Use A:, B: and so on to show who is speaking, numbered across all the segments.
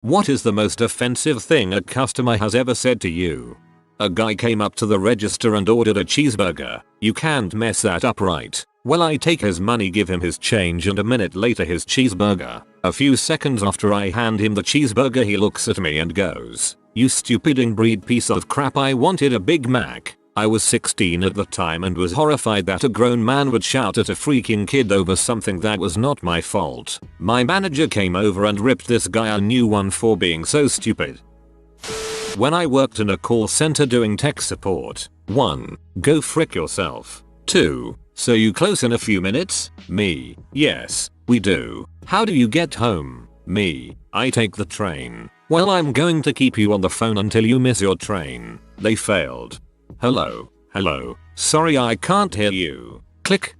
A: What is the most offensive thing a customer has ever said to you? A guy came up to the register and ordered a cheeseburger. You can't mess that up, right? Well, I take his money, give him his change, and a minute later his cheeseburger. A few seconds after I hand him the cheeseburger, he looks at me and goes, "You stupid inbreed piece of crap, I wanted a Big Mac." I was 16 at the time and was horrified that a grown man would shout at a freaking kid over something that was not my fault. My manager came over and ripped this guy a new one for being so stupid. When I worked in a call center doing tech support. 1. Go frick yourself. 2. So you close in a few minutes? Me. Yes, we do. How do you get home? Me. I take the train. Well, I'm going to keep you on the phone until you miss your train. They failed. Hello. Hello. Sorry, I can't hear you. Click.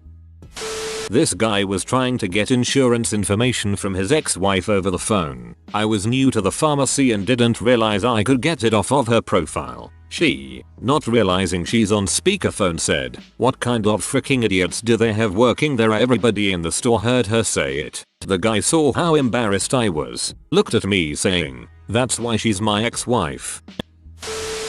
A: This guy was trying to get insurance information from his ex-wife over the phone. I was new to the pharmacy and didn't realize I could get it off of her profile. She, not realizing she's on speakerphone, said, "What kind of freaking idiots do they have working there?" Everybody in the store heard her say it. The guy saw how embarrassed I was, looked at me saying, "That's why she's my ex-wife."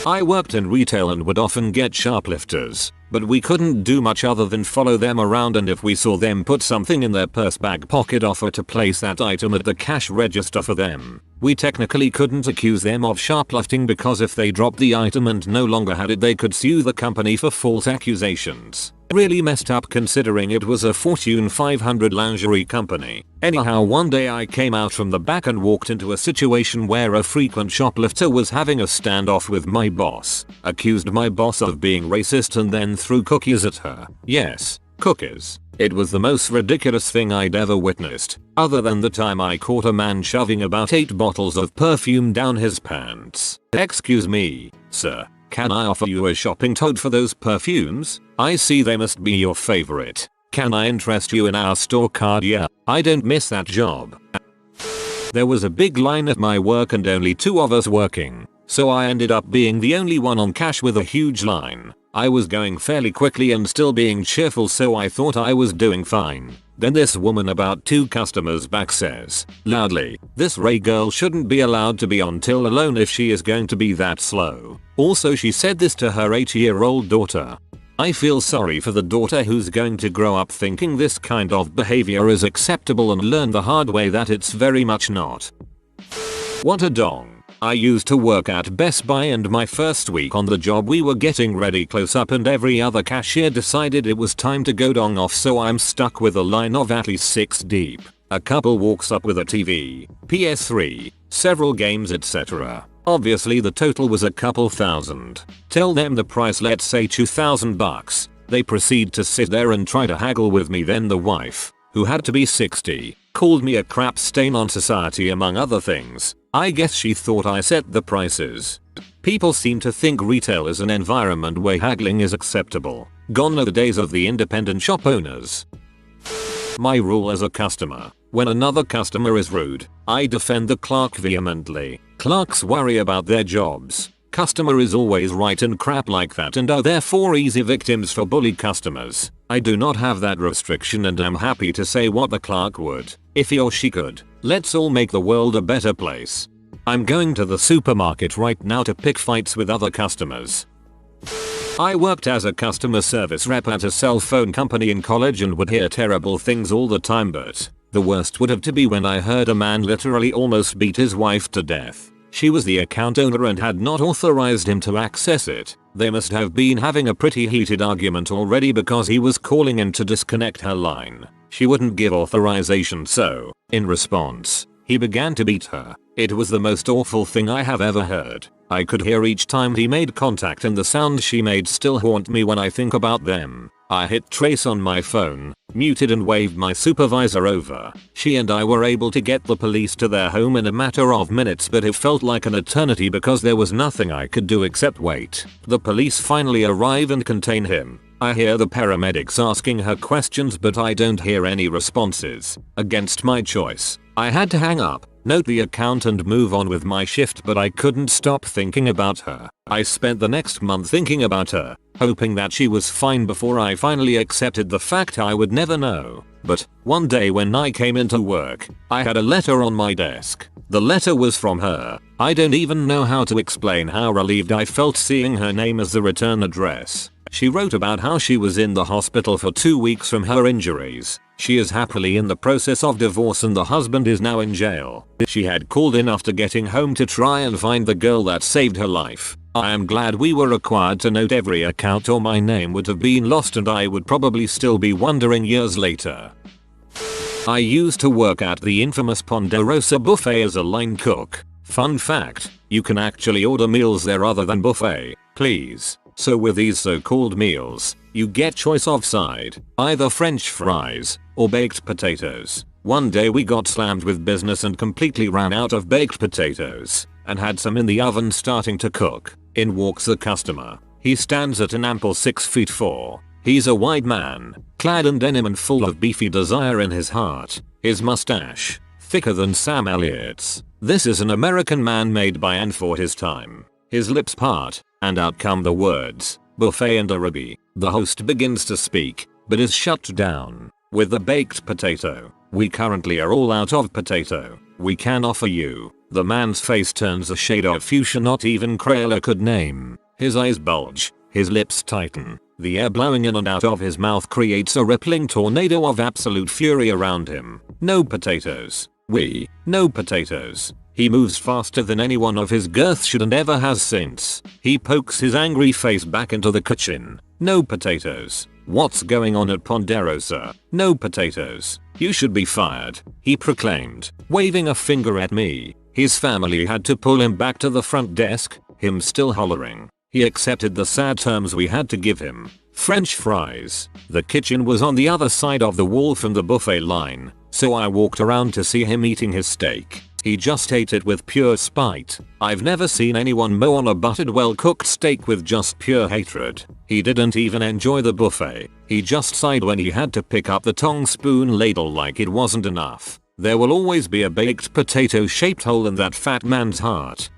A: I worked in retail and would often get shoplifters, but we couldn't do much other than follow them around, and if we saw them put something in their purse bag pocket, offer to place that item at the cash register for them. We technically couldn't accuse them of shoplifting because if they dropped the item and no longer had it, they could sue the company for false accusations. Really messed up considering it was a Fortune 500 lingerie company. Anyhow, one day I came out from the back and walked into a situation where a frequent shoplifter was having a standoff with my boss, accused my boss of being racist, and then threw cookies at her. Yes, cookies. It was the most ridiculous thing I'd ever witnessed, other than the time I caught a man shoving about 8 bottles of perfume down his pants. "Excuse me, sir. Can I offer you a shopping tote for those perfumes? I see they must be your favorite. Can I interest you in our store card?" "Yeah, I don't miss that job." There was a big line at my work and only 2 of us working, so I ended up being the only one on cash with a huge line. I was going fairly quickly and still being cheerful, so I thought I was doing fine. Then this woman about 2 customers back says, loudly, "This Ray girl shouldn't be allowed to be on till alone if she is going to be that slow." Also, she said this to her 8-year-old daughter. I feel sorry for the daughter who's going to grow up thinking this kind of behavior is acceptable and learn the hard way that it's very much not. What a dong. I used to work at Best Buy, and my first week on the job we were getting ready close up and every other cashier decided it was time to go dong off, so I'm stuck with a line of at least 6 deep. A couple walks up with a TV, PS3, several games, etc. Obviously the total was a couple thousand. Tell them the price, let's say $2,000. They proceed to sit there and try to haggle with me. Then the wife, who had to be 60, called me a crap stain on society among other things. I guess she thought I set the prices. People seem to think retail is an environment where haggling is acceptable. Gone are the days of the independent shop owners. My rule as a customer: when another customer is rude, I defend the clerk vehemently. Clerks worry about their jobs. Customer is always right and crap like that, and are therefore easy victims for bully customers. I do not have that restriction, and am happy to say what the clerk would, if he or she could. Let's all make the world a better place. I'm going to the supermarket right now to pick fights with other customers. I worked as a customer service rep at a cell phone company in college and would hear terrible things all the time, but the worst would have to be when I heard a man literally almost beat his wife to death. She was the account owner and had not authorized him to access it. They must have been having a pretty heated argument already because he was calling in to disconnect her line. She wouldn't give authorization, so, in response, he began to beat her. It was the most awful thing I have ever heard. I could hear each time he made contact, and the sounds she made still haunt me when I think about them. I hit trace on my phone, muted, and waved my supervisor over. She and I were able to get the police to their home in a matter of minutes, but it felt like an eternity because there was nothing I could do except wait. The police finally arrive and contain him. I hear the paramedics asking her questions, but I don't hear any responses. Against my choice, I had to hang up, note the account, and move on with my shift, but I couldn't stop thinking about her. I spent the next month thinking about her, hoping that she was fine before I finally accepted the fact I would never know. But one day when I came into work, I had a letter on my desk. The letter was from her. I don't even know how to explain how relieved I felt seeing her name as the return address. She wrote about how she was in the hospital for 2 weeks from her injuries. She is happily in the process of divorce and the husband is now in jail. She had called in after getting home to try and find the girl that saved her life. I am glad we were required to note every account or my name would have been lost and I would probably still be wondering years later. I used to work at the infamous Ponderosa buffet as a line cook. Fun fact, you can actually order meals there other than buffet, please. So with these so-called meals, you get choice of side, either french fries or baked potatoes. One day we got slammed with business and completely ran out of baked potatoes and had some in the oven starting to cook. In walks the customer. He stands at an ample 6'4". He's a wide man, clad in denim and full of beefy desire in his heart. His mustache, thicker than Sam Elliott's. This is an American man made by and for his time. His lips part, and out come the words, buffet and Arabi. The host begins to speak, but is shut down. With the baked potato, we currently are all out of potato. We can offer you. The man's face turns a shade of fuchsia not even Crayola could name. His eyes bulge, his lips tighten. The air blowing in and out of his mouth creates a rippling tornado of absolute fury around him. No potatoes. No potatoes. He moves faster than anyone of his girth should and ever has since. He pokes his angry face back into the kitchen. No potatoes. What's going on at Ponderosa? No potatoes. You should be fired, he proclaimed, waving a finger at me. His family had to pull him back to the front desk, him still hollering. He accepted the sad terms we had to give him. French fries. The kitchen was on the other side of the wall from the buffet line, so I walked around to see him eating his steak. He just ate it with pure spite. I've never seen anyone mow on a buttered well-cooked steak with just pure hatred. He didn't even enjoy the buffet. He just sighed when he had to pick up the tong spoon ladle like it wasn't enough. There will always be a baked potato shaped hole in that fat man's heart.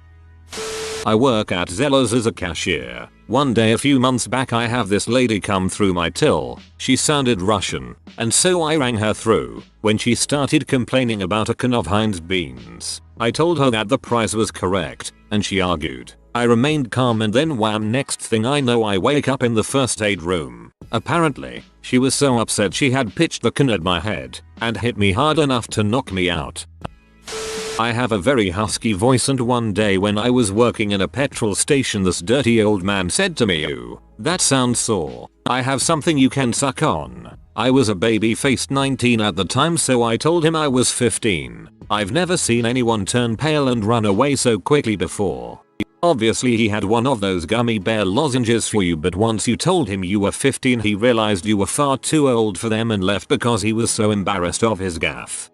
A: I work at Zellers as a cashier. One day a few months back I have this lady come through my till. She sounded Russian, and so I rang her through. When she started complaining about a can of Heinz beans, I told her that the price was correct, and she argued. I remained calm and then wham, next thing I know I wake up in the first aid room. Apparently, she was so upset she had pitched the can at my head and hit me hard enough to knock me out. I have a very husky voice and one day when I was working in a petrol station this dirty old man said to me, "Ooh, that sounds sore. I have something you can suck on." I was a baby-faced 19 at the time so I told him I was 15. I've never seen anyone turn pale and run away so quickly before. Obviously he had one of those gummy bear lozenges for you, but once you told him you were 15 he realized you were far too old for them and left because he was so embarrassed of his gaffe.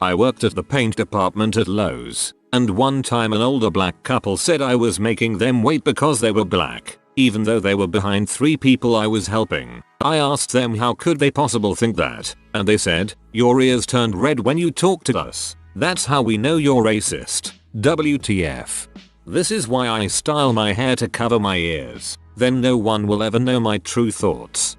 A: I worked at the paint department at Lowe's, and one time an older black couple said I was making them wait because they were black, even though they were behind 3 people I was helping. I asked them how could they possibly think that, and they said, "Your ears turned red when you talked to us. That's how we know you're racist. WTF. This is why I style my hair to cover my ears. Then no one will ever know my true thoughts."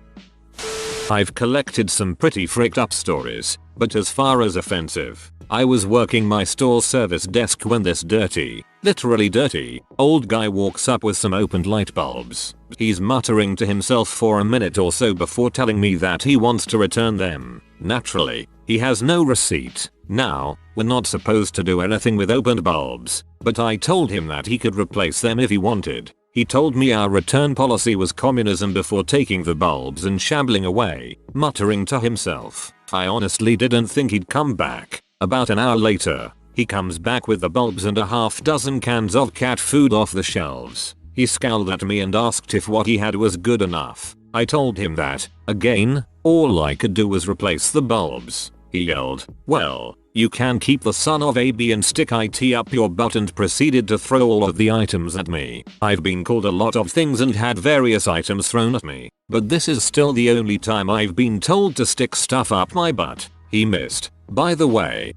A: I've collected some pretty fricked up stories, but as far as offensive, I was working my store service desk when this dirty, literally dirty, old guy walks up with some opened light bulbs. He's muttering to himself for a minute or so before telling me that he wants to return them. Naturally, he has no receipt. Now, we're not supposed to do anything with opened bulbs, but I told him that he could replace them if he wanted. He told me our return policy was communism before taking the bulbs and shambling away, muttering to himself. I honestly didn't think he'd come back. About an hour later, he comes back with the bulbs and a half-dozen cans of cat food off the shelves. He scowled at me and asked if what he had was good enough. I told him that, again, all I could do was replace the bulbs. He yelled, "Well, you can keep the son of a b and stick it up your butt," and proceeded to throw all of the items at me. I've been called a lot of things and had various items thrown at me, but this is still the only time I've been told to stick stuff up my butt. He missed, by the way.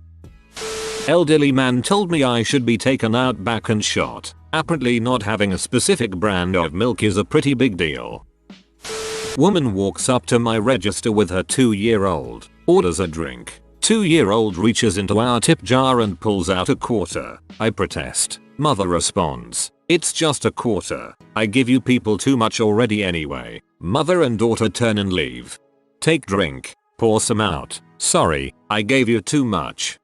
A: Elderly man told me I should be taken out back and shot. Apparently not having a specific brand of milk is a pretty big deal. Woman walks up to my register with her 2-year-old, orders a drink. 2-year-old reaches into our tip jar and pulls out a quarter. I protest. Mother responds, "It's just a quarter. I give you people too much already anyway." Mother and daughter turn and leave. Take drink. Pour some out. Sorry, I gave you too much.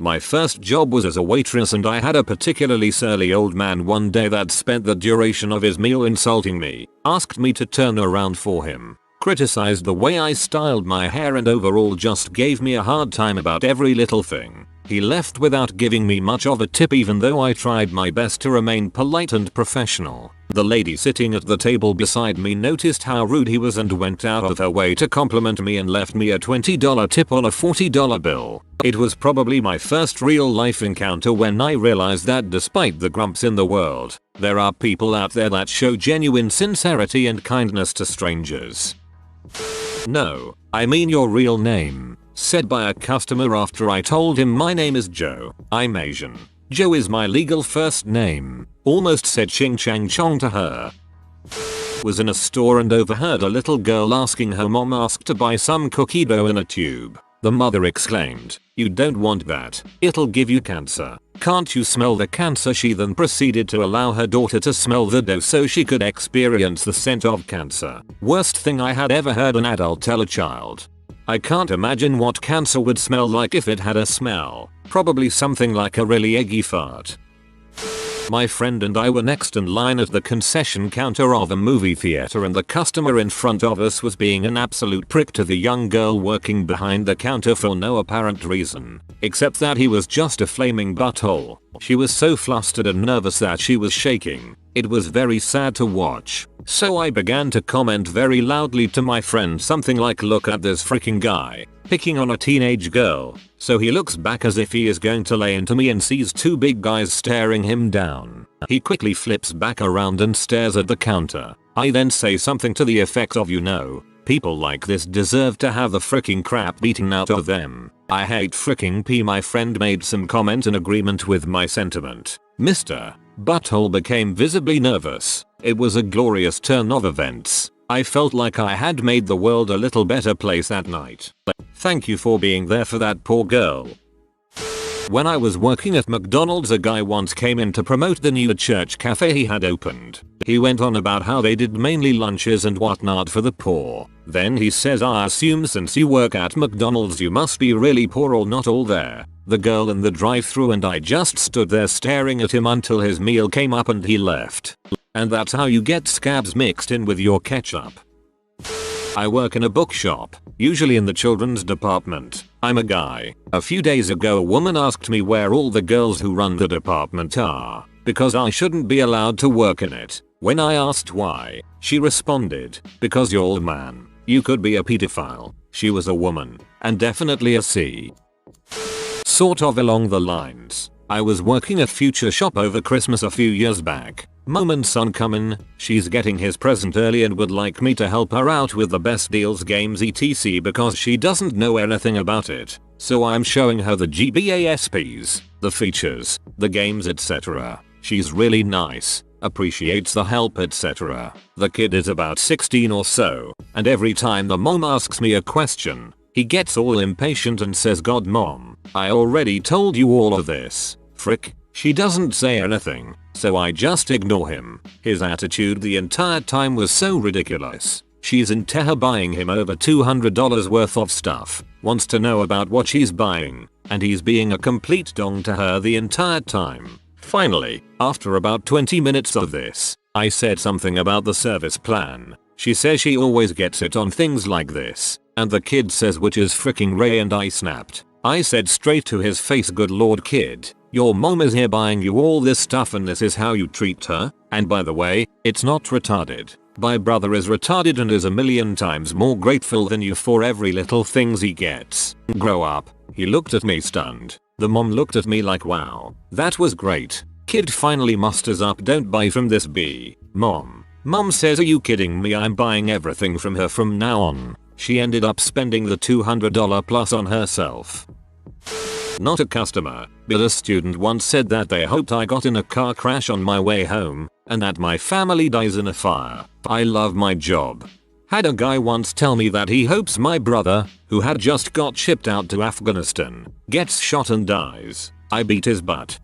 A: My first job was as a waitress and I had a particularly surly old man one day that spent the duration of his meal insulting me, asked me to turn around for him, criticized the way I styled my hair and overall just gave me a hard time about every little thing. He left without giving me much of a tip even though I tried my best to remain polite and professional. The lady sitting at the table beside me noticed how rude he was and went out of her way to compliment me and left me a $20 tip on a $40 bill. It was probably my first real life encounter when I realized that despite the grumps in the world, there are people out there that show genuine sincerity and kindness to strangers. "No, I mean your real name," said by a customer after I told him my name is Joe. I'm Asian. Joe is my legal first name. Almost said ching chang chong to her. Was in a store and overheard a little girl asking her mom to buy some cookie dough in a tube. The mother exclaimed, "You don't want that. It'll give you cancer. Can't you smell the cancer?" She then proceeded to allow her daughter to smell the dough so she could experience the scent of cancer. Worst thing I had ever heard an adult tell a child. I can't imagine what cancer would smell like if it had a smell. Probably something like a really eggy fart. My friend and I were next in line at the concession counter of a movie theater and the customer in front of us was being an absolute prick to the young girl working behind the counter for no apparent reason, except that he was just a flaming butthole. She was so flustered and nervous that she was shaking. It was very sad to watch. So I began to comment very loudly to my friend something like, "Look at this freaking guy, picking on a teenage girl." So he looks back as if he is going to lay into me and sees two big guys staring him down. He quickly flips back around and stares at the counter. I then say something to the effect of, "You know, people like this deserve to have the freaking crap beaten out of them. I hate freaking pee." My friend made some comment in agreement with my sentiment. Mr. Butthole became visibly nervous. It was a glorious turn of events. I felt like I had made the world a little better place that night. Thank you for being there for that poor girl. When I was working at McDonald's, a guy once came in to promote the new church cafe he had opened. He went on about how they did mainly lunches and whatnot for the poor. Then he says, "I assume since you work at McDonald's you must be really poor or not all there." The girl in the drive-thru and I just stood there staring at him until his meal came up and he left. And that's how you get scabs mixed in with your ketchup. I work in a bookshop, usually in the children's department. I'm a guy. A few days ago a woman asked me where all the girls who run the department are, because I shouldn't be allowed to work in it. When I asked why, she responded, "Because you're a man. You could be a pedophile." She was a woman, and definitely a C. Sort of along the lines. I was working at Future Shop over Christmas a few years back. Mom and son come in, she's getting his present early and would like me to help her out with the best deals, games etc because she doesn't know anything about it. So I'm showing her the GBASPs, the features, the games etc. She's really nice, appreciates the help etc. The kid is about 16 or so, and every time the mom asks me a question, he gets all impatient and says, "God mom, I already told you all of this." Frick. She doesn't say anything, so I just ignore him. His attitude the entire time was so ridiculous. She's into her buying him over $200 worth of stuff, wants to know about what she's buying, and he's being a complete dong to her the entire time. Finally, after about 20 minutes of this, I said something about the service plan. She says she always gets it on things like this, and the kid says, "Which is freaking Ray," and I snapped. I said straight to his face, "Good lord kid, your mom is here buying you all this stuff and this is how you treat her? And by the way, it's not retarded. My brother is retarded and is a million times more grateful than you for every little things he gets. Grow up." He looked at me stunned. The mom looked at me like, "Wow, that was great." Kid finally musters up, "Don't buy from this B. Mom." Mom says, "Are you kidding me? I'm buying everything from her from now on." She ended up spending the $200 plus on herself. Not a customer, but a student once said that they hoped I got in a car crash on my way home, and that my family dies in a fire. I love my job. Had a guy once tell me that he hopes my brother, who had just got shipped out to Afghanistan, gets shot and dies. I beat his butt.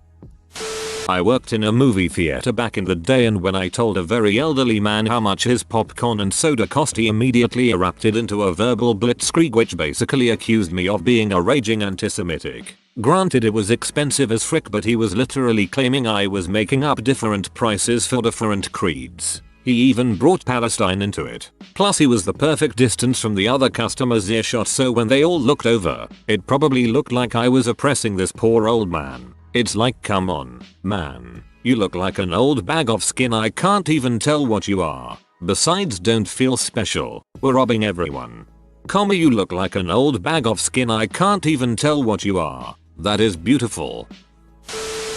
A: I worked in a movie theater back in the day, and when I told a very elderly man how much his popcorn and soda cost, he immediately erupted into a verbal blitzkrieg which basically accused me of being a raging anti-Semitic. Granted, it was expensive as frick, but he was literally claiming I was making up different prices for different creeds. He even brought Palestine into it. Plus he was the perfect distance from the other customers' earshot, so when they all looked over, it probably looked like I was oppressing this poor old man. It's like, come on, man. You look like an old bag of skin. I can't even tell what you are. Besides, don't feel special. We're robbing everyone. Comma, you look like an old bag of skin. I can't even tell what you are. That is beautiful.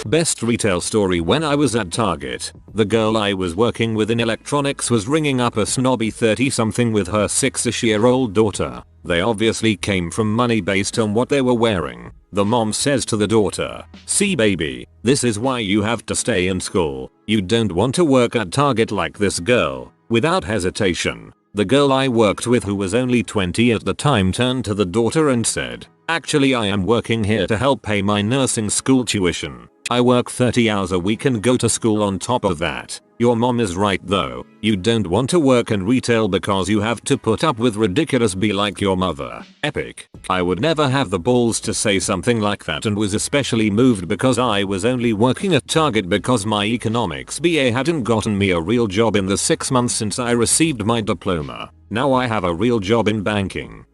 A: Best retail story: when I was at Target, the girl I was working with in electronics was ringing up a snobby 30-something with her 6-ish-year-old daughter. They obviously came from money based on what they were wearing. The mom says to the daughter, "See baby, this is why you have to stay in school. You don't want to work at Target like this girl." Without hesitation, the girl I worked with, who was only 20 at the time, turned to the daughter and said, "Actually, I am working here to help pay my nursing school tuition. I work 30 hours a week and go to school on top of that. Your mom is right though. You don't want to work in retail because you have to put up with ridiculous be like your mother." Epic. I would never have the balls to say something like that, and was especially moved because I was only working at Target because my economics BA hadn't gotten me a real job in the 6 months since I received my diploma. Now I have a real job in banking.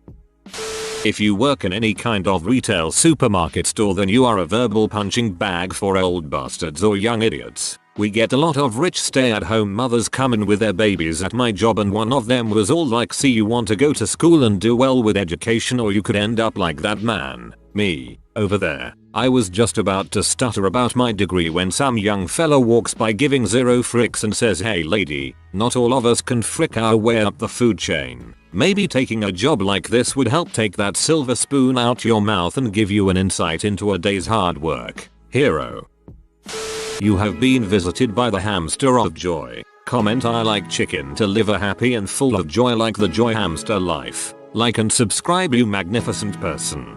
A: If you work in any kind of retail supermarket store, then you are a verbal punching bag for old bastards or young idiots. We get a lot of rich stay-at-home mothers come in with their babies at my job, and one of them was all like, "See, you want to go to school and do well with education, or you could end up like that man, me, over there." I was just about to stutter about my degree when some young fella walks by giving zero fricks and says, "Hey lady, not all of us can frick our way up the food chain. Maybe taking a job like this would help take that silver spoon out your mouth and give you an insight into a day's hard work." Hero. You have been visited by the hamster of joy. Comment, "I like chicken to live a happy and full of joy like the joy hamster life." Like and subscribe, you magnificent person.